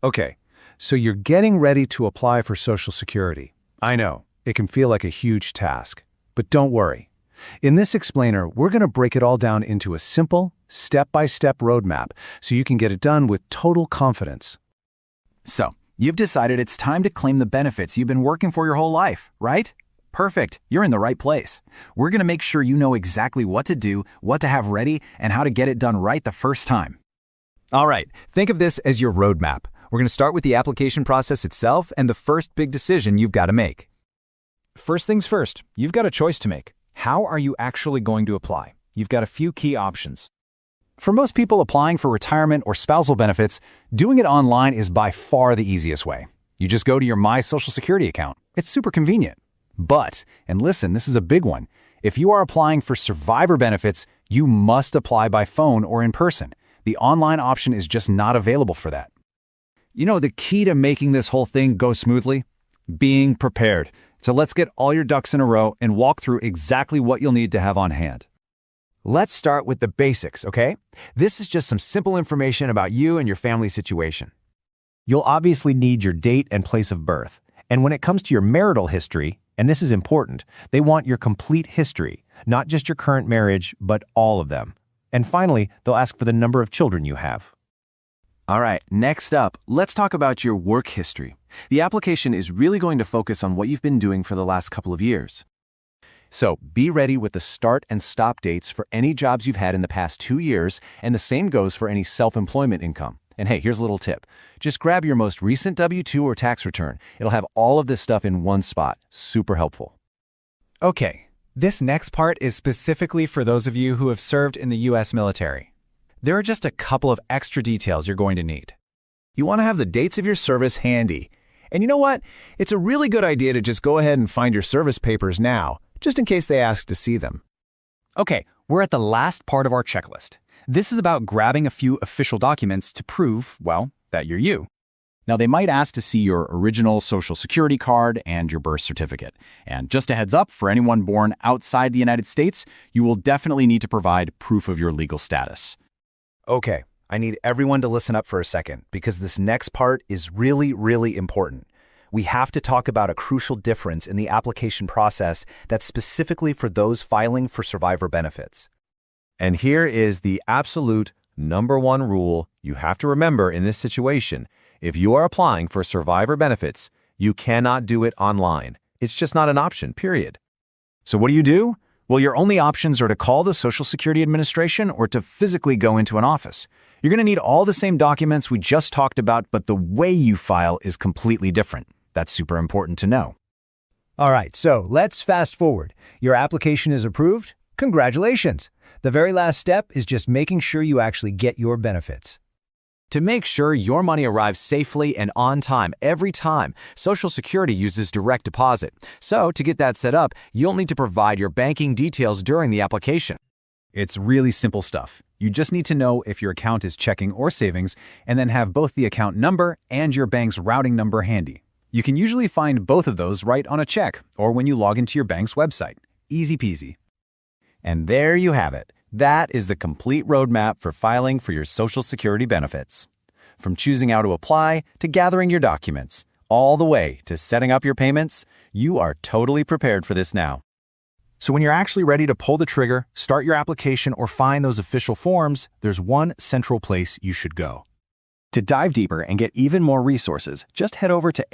Okay, so you're getting ready to apply for Social Security. I know, it can feel like a huge task, but don't worry. In this explainer, we're going to break it all down into a simple, step-by-step roadmap so you can get it done with total confidence. So, you've decided it's time to claim the benefits you've been working for your whole life, right? Perfect, you're in the right place. We're going to make sure you know exactly what to do, what to have ready, and how to get it done right the first time. All right, think of this as your roadmap. We're going to start with the application process itself and the first big decision you've got to make. First things first, you've got a choice to make. How are you actually going to apply? You've got a few key options. For most people applying for retirement or spousal benefits, doing it online is by far the easiest way. You just go to your My Social Security account. It's super convenient. But, and listen, this is a big one, if you are applying for survivor benefits, you must apply by phone or in person. The online option is just not available for that. You know the key to making this whole thing go smoothly? Being prepared. So let's get all your ducks in a row and walk through exactly what you'll need to have on hand. Let's start with the basics, okay? This is just some simple information about you and your family situation. You'll obviously need your date and place of birth. And when it comes to your marital history, and this is important, they want your complete history, not just your current marriage, but all of them. And finally, they'll ask for the number of children you have. All right, next up, let's talk about your work history. The application is really going to focus on what you've been doing for the last couple of years. So be ready with the start and stop dates for any jobs you've had in the past 2 years, and the same goes for any self-employment income. And hey, here's a little tip. Just grab your most recent W-2 or tax return. It'll have all of this stuff in one spot. Super helpful. Okay, this next part is specifically for those of you who have served in the U.S. military. There are just a couple of extra details you're going to need. You want to have the dates of your service handy. And you know what? It's a really good idea to just go ahead and find your service papers now, just in case they ask to see them. Okay, we're at the last part of our checklist. This is about grabbing a few official documents to prove, well, that you're you. Now, they might ask to see your original Social Security card and your birth certificate. And just a heads up, for anyone born outside the United States, you will definitely need to provide proof of your legal status. Okay, I need everyone to listen up for a second because this next part is really, really important. We have to talk about a crucial difference in the application process that's specifically for those filing for survivor benefits. And here is the absolute #1 rule you have to remember in this situation. If you are applying for survivor benefits, you cannot do it online. It's just not an option, period. So what do? Well, your only options are to call the Social Security Administration or to physically go into an office. You're going to need all the same documents we just talked about, but the way you file is completely different. That's super important to know. All right, so let's fast forward. Your application is approved. Congratulations. The very last step is just making sure you actually get your benefits. To make sure your money arrives safely and on time every time, Social Security uses direct deposit. So to get that set up, you'll need to provide your banking details during the application. It's really simple stuff. You just need to know if your account is checking or savings, and then have both the account number and your bank's routing number handy. You can usually find both of those right on a check or when you log into your bank's website. Easy peasy. And there you have it. That is the complete roadmap for filing for your Social Security benefits. From choosing how to apply to gathering your documents, all the way to setting up your payments, you are totally prepared for this now. So when you're actually ready to pull the trigger, start your application, or find those official forms, there's one central place you should go. To dive deeper and get even more resources, just head over to